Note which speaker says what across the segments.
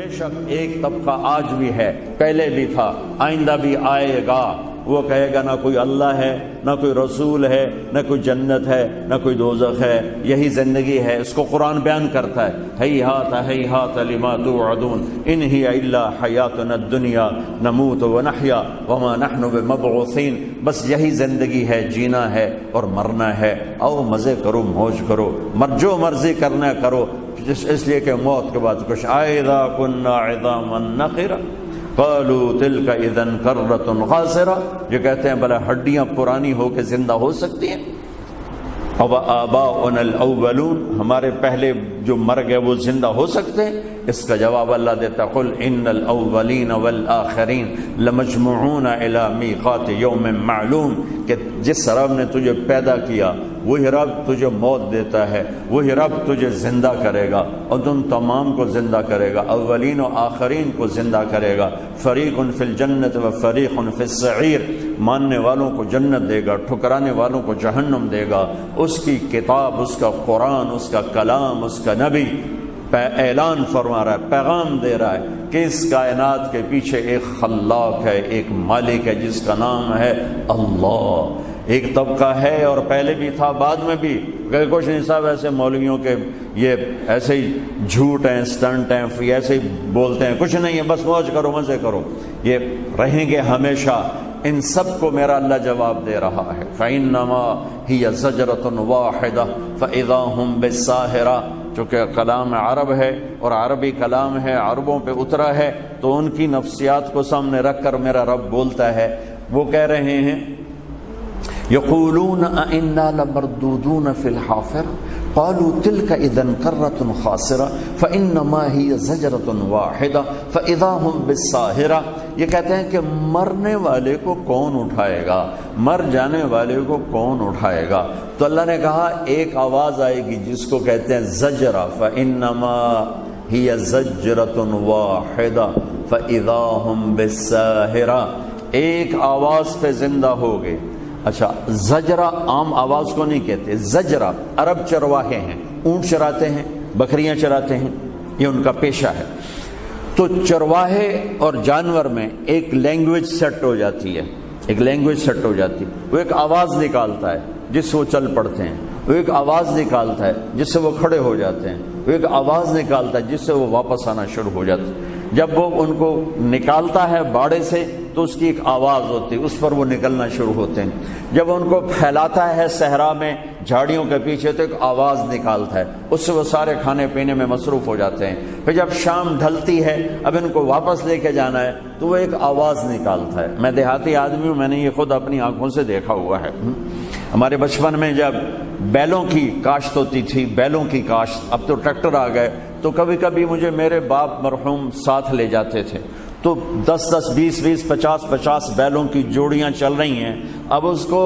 Speaker 1: بے شک ایک طبقہ آج بھی ہے، پہلے بھی تھا، آئندہ بھی آئے گا، وہ کہے گا نہ کوئی اللہ ہے، نہ کوئی رسول ہے، نہ کوئی جنت ہے، نہ کوئی دوزخ ہے، یہی زندگی ہے۔ اس کو قرآن بیان کرتا ہے، ہیہات ہیہات لما توعدون ان ہی الا حیاتنا الدنیا نموت ونحیا وما نحن بمبعوثین، بس یہی زندگی ہے، جینا ہے اور مرنا ہے، آؤ مزے کرو، موج کرو، جو مرضی کرنا کرو، اس لیے کہ موت کے بعد کچھ اذا كنا عظاما نخرا قالوا تلك اذا كرة خاسرة، جو کہتے ہیں بھلا ہڈیاں پرانی ہو کے زندہ ہو سکتی ہیں؟ اب آباؤنا الاولون، ہمارے پہلے جو مر گئے وہ زندہ ہو سکتے ہیں؟ اس کا جواب اللہ دیتا، قل ان الاولین والآخرین لمجموعون الی میقات یوم معلوم، کہ جس رب نے تجھے پیدا کیا وہی رب تجھے موت دیتا ہے، وہی رب تجھے زندہ کرے گا اور تم تمام کو زندہ کرے گا، اولین و آخرین کو زندہ کرے گا۔ فریق فی الجنت و فریق فی السعیر، ماننے والوں کو جنت دے گا، ٹھکرانے والوں کو جہنم دے گا۔ اس کی کتاب، اس کا قرآن، اس کا کلام، اس کا نبی اعلان فرما رہا ہے، پیغام دے رہا ہے کہ اس کائنات کے پیچھے ایک خلاق ہے، ایک مالک ہے جس کا نام ہے اللہ۔ ایک طبقہ ہے اور پہلے بھی تھا، بعد میں بھی، کہ کچھ نہیں صاحب ایسے مولویوں کے یہ ایسے ہی جھوٹ ہیں، سٹنٹ ہیں، ایسے ہی بولتے ہیں، کچھ نہیں ہے، بس موج کرو، مزے کرو، یہ رہیں گے ہمیشہ۔ ان سب کو میرا اللہ جواب دے رہا ہے، فَإِنَّمَا هِيَ زَجْرَةٌ وَاحِدَةٌ فَإِذَا هُمْ بِالسَّاهِرَةِ، چونکہ کلام عرب ہے اور عربی کلام ہے، عربوں پہ اترا ہے، تو ان کی نفسیات کو سامنے رکھ کر میرا رب بولتا ہے۔ وہ کہہ رہے ہیں یقولون اِنَّا لَمَرْدُودُونَ فِي الْحَافِرَةِ قالوا تلك اذا كرة خاسرة فانما هي زجرة واحدة فاذا هم بالساهرة، یہ کہتے ہیں کہ مرنے والے کو کون اٹھائے گا، مر جانے والے کو کون اٹھائے گا؟ تو اللہ نے کہا ایک آواز آئے گی جس کو کہتے ہیں زجرہ، فانما هي زجرة واحدة فاذا هم بالساهرة، ایک آواز پہ زندہ ہو گئے۔ اچھا، زجرہ عام آواز کو نہیں کہتے، زجرہ عرب چرواہے ہیں، اونٹ چراتے ہیں، بکریاں چراتے ہیں، یہ ان کا پیشہ ہے۔ تو چرواہے اور جانور میں ایک لینگویج سیٹ ہو جاتی ہے، ایک لینگویج سیٹ ہو جاتی ہے، وہ ایک آواز نکالتا ہے جس سے وہ چل پڑتے ہیں، وہ ایک آواز نکالتا ہے جس سے وہ کھڑے ہو جاتے ہیں، وہ ایک آواز نکالتا ہے جس سے وہ واپس آنا شروع ہو جاتے ہیں۔ جب وہ ان کو نکالتا ہے باڑے سے تو اس کی ایک آواز ہوتی ہے، اس پر وہ نکلنا شروع ہوتے ہیں۔ جب ان کو پھیلاتا ہے صحرا میں جھاڑیوں کے پیچھے تو ایک آواز نکالتا ہے، اس سے وہ سارے کھانے پینے میں مصروف ہو جاتے ہیں۔ پھر جب شام ڈھلتی ہے، اب ان کو واپس لے کے جانا ہے تو وہ ایک آواز نکالتا ہے۔ میں دیہاتی آدمی ہوں، میں نے یہ خود اپنی آنکھوں سے دیکھا ہوا ہے۔ ہمارے بچپن میں جب بیلوں کی کاشت ہوتی تھی، بیلوں کی کاشت، اب تو ٹریکٹر آ گئے، تو کبھی کبھی مجھے میرے باپ مرحوم ساتھ لے جاتے تھے، تو 10-10 20-20 50-50 بیلوں کی جوڑیاں چل رہی ہیں۔ اب اس کو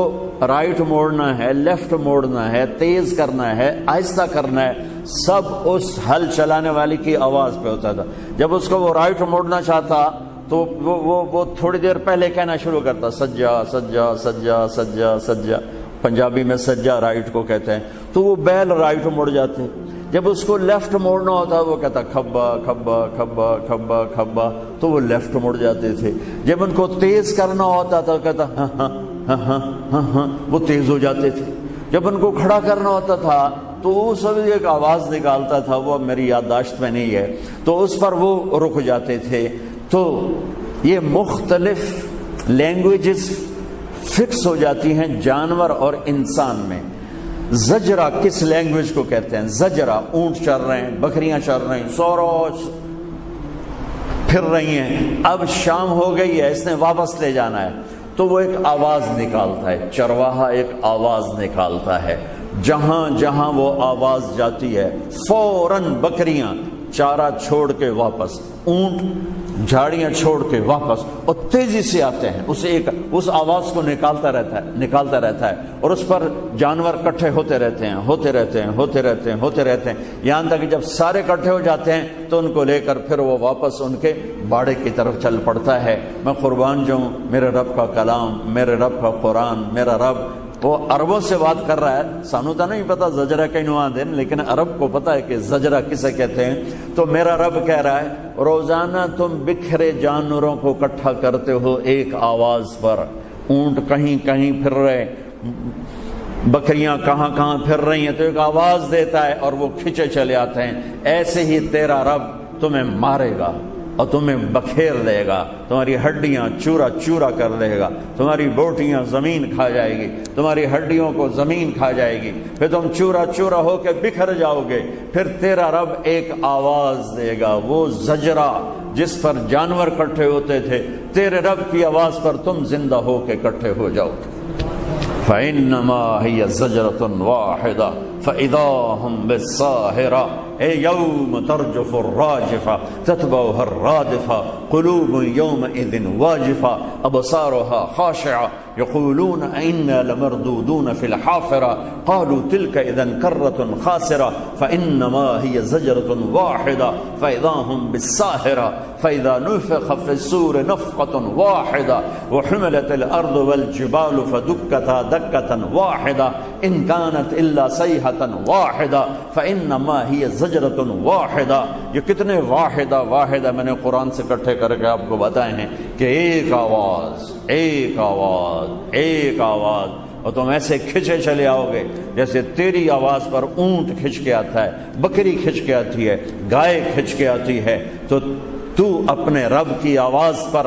Speaker 1: رائٹ موڑنا ہے، لیفٹ موڑنا ہے، تیز کرنا ہے، آہستہ کرنا ہے، سب اس ہل چلانے والی کی آواز پہ ہوتا تھا۔ جب اس کو وہ رائٹ موڑنا چاہتا تو وہ تھوڑی دیر پہلے کہنا شروع کرتا، سجا سجا سجا سجا سجا، پنجابی میں سجا رائٹ کو کہتے ہیں، تو وہ بیل رائٹ مڑ جاتے۔ جب اس کو لیفٹ موڑنا ہوتا وہ کہتا کھبا کھبا کھبا کھبا کھبا، تو وہ لیفٹ مڑ جاتے تھے۔ جب ان کو تیز کرنا ہوتا تھا کہتا ہاں ہاں ہاں ہاں ہاں ہاں، وہ تیز ہو جاتے تھے۔ جب ان کو کھڑا کرنا ہوتا تھا تو وہ سب ایک آواز نکالتا تھا، وہ میری یادداشت میں نہیں ہے، تو اس پر وہ رک جاتے تھے۔ تو یہ مختلف لینگویجز فکس ہو جاتی ہیں جانور اور انسان میں۔ زجرہ کس لینگویج کو کہتے ہیں؟ زجرہ، اونٹ چر رہے ہیں، بکریاں چر رہے ہیں، سوروس پھر رہی ہیں، اب شام ہو گئی ہے، اس نے واپس لے جانا ہے، تو وہ ایک آواز نکالتا ہے، چرواہا ایک آواز نکالتا ہے، جہاں جہاں وہ آواز جاتی ہے فوراً بکریاں چارہ چھوڑ کے واپس، اونٹ جھاڑیاں چھوڑ کے واپس، اور تیزی سے آتے ہیں، اس آواز کو نکالتا رہتا ہے، اور اس پر جانور کٹھے ہوتے رہتے ہیں، یہاں تک کہ جب سارے کٹھے ہو جاتے ہیں تو ان کو لے کر پھر وہ واپس ان کے باڑے کی طرف چل پڑتا ہے۔ میں قربان جاؤں، میرے رب کا کلام، میرے رب کا قرآن، میرا رب وہ عربوں سے بات کر رہا ہے، سانو تو نہیں پتا زجرہ کینو آندے، لیکن عرب کو پتا ہے کہ زجرہ کسے کہتے ہیں۔ تو میرا رب کہہ رہا ہے روزانہ تم بکھرے جانوروں کو اکٹھا کرتے ہو ایک آواز پر، اونٹ کہیں کہیں پھر رہے، بکریاں کہاں کہاں پھر رہی ہیں، تو ایک آواز دیتا ہے اور وہ کھچے چلے آتے ہیں۔ ایسے ہی تیرا رب تمہیں مارے گا اور تمہیں بکھیر دے گا، تمہاری ہڈیاں چورا چورا کر دے گا، تمہاری بوٹیاں زمین کھا جائے گی، تمہاری ہڈیوں کو زمین کھا جائے گی، پھر تم چورا چورا ہو کے بکھر جاؤ گے۔ پھر تیرا رب ایک آواز دے گا، وہ زجرہ جس پر جانور کٹھے ہوتے تھے، تیرے رب کی آواز پر تم زندہ ہو کے کٹھے ہو جاؤ گے۔ فَإِنَّمَا هِيَ زَجْرَةٌ وَاحِدَةٌ فَإِذَا هُمْ بِالسَّاهِرَةِ يَوْمَ تَرْجُفُ الرَّاجِفَةُ تَتْبَعُهَا الرَّادِفَةُ قُلُوبٌ يَوْمَئِذٍ وَاجِفَةٌ أَبْصَارُهَا خَاشِعَةٌ يَقُولُونَ أَإِنَّا لَمَرْدُودُونَ فِي الْحَافِرَةِ قَالُوا تِلْكَ إِذًا كَرَّةٌ خَاسِرَةٌ فَإِنَّمَا هِيَ زَجْرَةٌ وَاحِدَةٌ فَإِذَا هُمْ بِالسَّاهِرَةِ فَإِذَا نُفِخَ فِي الصُّورِ نَفْخَةٌ وَاحِدَةٌ وَحُمِلَتِ الْأَرْضُ وَالْجِبَالُ فَدُكَّتَا دَكَّةً وَاحِدَةً إِنْ كَانَتْ إِلَّا صَيْحَةً وَاحِدَةً فَإِنَّمَا هِيَ زَجْرَةٌ وَاحِدَةٌ۔ یہ کتنے واحدہ میں نے قرآن سے اکٹھے کر کے آپ کو بتائے ہیں کہ ایک آواز ایک آواز ایک آواز، اور تم ایسے کھچے چلے آؤ گے جیسے تیری آواز پر اونٹ کھچ کے آتا ہے، بکری کھچ کے آتی ہے، گائے کھچ کے آتی ہے، تو اپنے رب کی آواز پر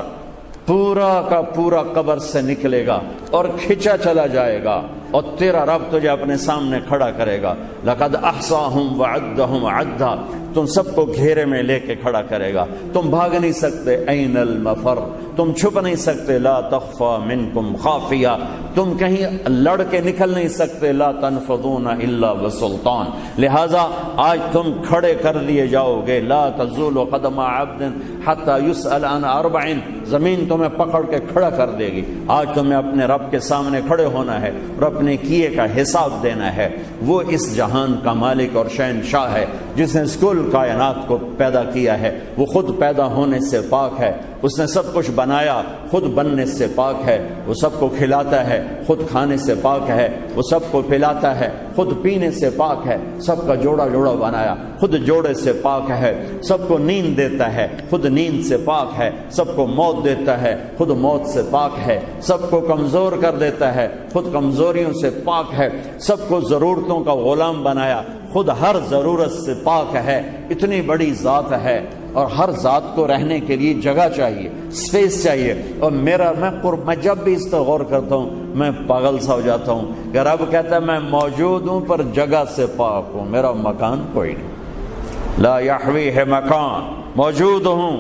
Speaker 1: پورا کا پورا قبر سے نکلے گا اور کھچا چلا جائے گا، اور تیرا رب تجھے اپنے سامنے کھڑا کرے گا۔ لقد احصاہم وعدہم عدا، تم سب کو گھیرے میں لے کے کھڑا کرے گا، تم بھاگ نہیں سکتے، این المفر، تم چھپ نہیں سکتے، لا تخفى منکم خافیہ، تم کہیں لڑ کے نکل نہیں سکتے، لا تنفذون الا بسلطان، لہذا آج تم کھڑے کر دیے جاؤ گے، لا تزول قدم عبد حتی یسأل عن اربع، زمین تمہیں پکڑ کے کھڑا کر دے گی۔ آج تمہیں اپنے رب کے سامنے کھڑے ہونا ہے اور اپنے کیے کا حساب دینا ہے۔ وہ اس جہان کا مالک اور شہنشاہ ہے جس نے اس کل کائنات کو پیدا کیا ہے، وہ خود پیدا ہونے سے پاک ہے، اس نے سب کچھ بنایا، خود بننے سے پاک ہے، وہ سب کو کھلاتا ہے، خود کھانے سے پاک ہے، وہ سب کو پلاتا ہے، خود پینے سے پاک ہے، سب کا جوڑا جوڑا بنایا، خود جوڑے سے پاک ہے، سب کو نیند دیتا ہے، خود نیند سے پاک ہے، سب کو موت دیتا ہے، خود موت سے پاک ہے، سب کو کمزور کر دیتا ہے، خود کمزوریوں سے پاک ہے، سب کو ضرورتوں کا غلام بنایا، خود ہر ضرورت سے پاک ہے۔ اتنی بڑی ذات ہے، اور ہر ذات کو رہنے کے لیے جگہ چاہیے، سپیس چاہیے، اور میں جب بھی اس پر غور کرتا ہوں میں پاگل سا ہو جاتا ہوں کہ رب کہتا ہے میں موجود ہوں پر جگہ سے پاک ہوں، میرا مکان کوئی نہیں، لا یحویہ مکان، موجود ہوں،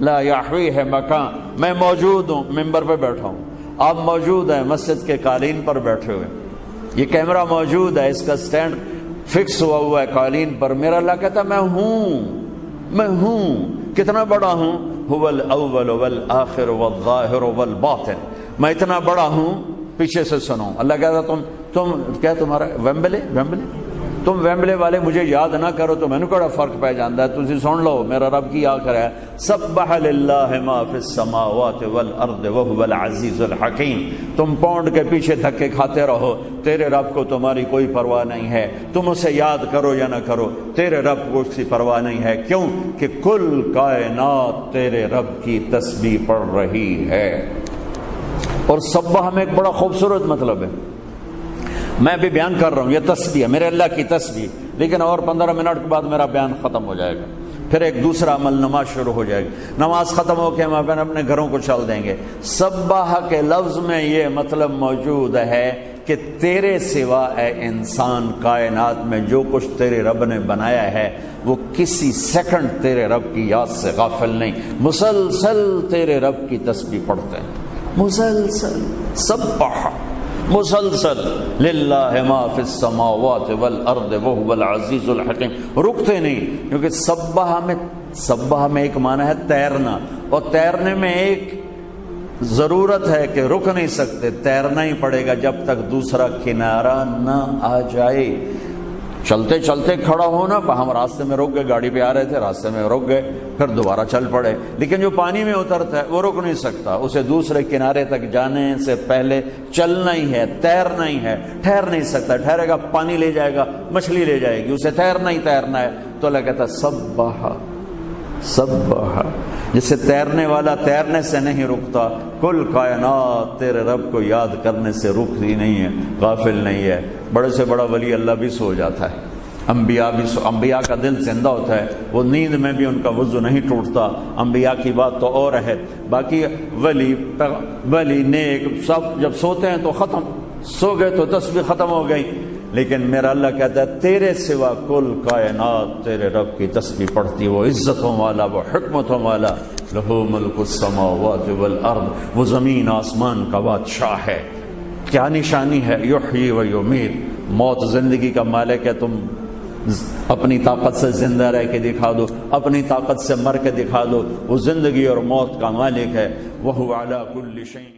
Speaker 1: لا یحویہ مکان، میں موجود ہوں، ممبر پہ بیٹھا ہوں، آپ موجود ہیں مسجد کے قالین پر بیٹھے ہوئے، یہ کیمرہ موجود ہے، اس کا سٹینڈ فکس ہوا ہے قالین پر، میرا اللہ کہتا ہے میں ہوں، کتنا بڑا ہوں، هو الاول والآخر والظاہر والباطن، میں اتنا بڑا ہوں، پیچھے سے سنو، اللہ کہتا تم کیا تمہارا ویمبلے تم ویمبلے والے مجھے یاد نہ کرو تو میں نے کہا فرق پہ جاندا ہے، تسی سن لو میرا رب کی آخر ہے، سبح للہ ما فی السماوات والارض وهو العزیز الحکیم، تم پونڈ کے پیچھے دھکے کھاتے رہو، تیرے رب کو تمہاری کوئی پرواہ نہیں ہے، تم اسے یاد کرو یا نہ کرو، تیرے رب کو اس کی پرواہ نہیں ہے، کیوں کہ کل کائنات تیرے رب کی تسبیح پڑھ رہی ہے۔ اور سبح میں ایک بڑا خوبصورت مطلب ہے، میں بھی بیان کر رہا ہوں، یہ تسبیح ہے میرے اللہ کی تسبیح، لیکن اور 15 منٹ کے بعد میرا بیان ختم ہو جائے گا، پھر ایک دوسرا عمل نماز شروع ہو جائے گی، نماز ختم ہو کے ہم اپنے گھروں کو چل دیں گے۔ سبح کے لفظ میں یہ مطلب موجود ہے کہ تیرے سوا اے انسان کائنات میں جو کچھ تیرے رب نے بنایا ہے وہ کسی سیکنڈ تیرے رب کی یاد سے غافل نہیں، مسلسل تیرے رب کی تسبیح پڑھتے ہیں، مسلسل سبح، مسلسل للہ ما فی السماوات والارض وهو العزیز الحکیم، رکتے نہیں، کیونکہ سبح میں ایک معنی ہے تیرنا، اور تیرنے میں ایک ضرورت ہے کہ رک نہیں سکتے، تیرنا ہی پڑے گا جب تک دوسرا کنارہ نہ آ جائے۔ چلتے چلتے کھڑا ہونا، ہم راستے میں رک گئے، گاڑی پہ آ رہے تھے، راستے میں رک گئے، پھر دوبارہ چل پڑے. لیکن جو پانی میں اترتا ہے وہ رک نہیں سکتا، اسے دوسرے کنارے تک جانے سے پہلے چلنا ہی ہے، تیرنا ہی ہے، ٹھہر نہیں سکتا. ٹھہرے گا پانی لے جائے گا، مچھلی لے جائے گی، اسے تیرنا ہی تیرنا ہے. تو اللہ کہتا ہے سبح سبح، جسے تیرنے والا تیرنے سے نہیں رکتا، کل کائنات تیرے رب کو یاد کرنے سے رکتی نہیں ہے، غافل نہیں ہے. بڑے سے بڑا ولی اللہ بھی سو جاتا ہے، انبیاء کا دل زندہ ہوتا ہے، وہ نیند میں بھی ان کا وضو نہیں ٹوٹتا. انبیاء کی بات تو اور ہے، باقی ولی نیک سب جب سوتے ہیں تو ختم، سو گئے تو تسبیح ختم ہو گئی. لیکن میرا اللہ کہتا ہے تیرے سوا کل کائنات تیرے رب کی تسبیح پڑھتی. وہ عزتوں والا، وہ حکمتوں والا، لہو ملک السماوات والارض، وہ زمین آسمان کا بادشاہ ہے. کیا نشانی ہے؟ یحیی و یمیت، موت زندگی کا مالک ہے. تم اپنی طاقت سے زندہ رہ کے دکھا دو، اپنی طاقت سے مر کے دکھا دو. وہ زندگی اور موت کا مالک ہے. وہو علی کل شیء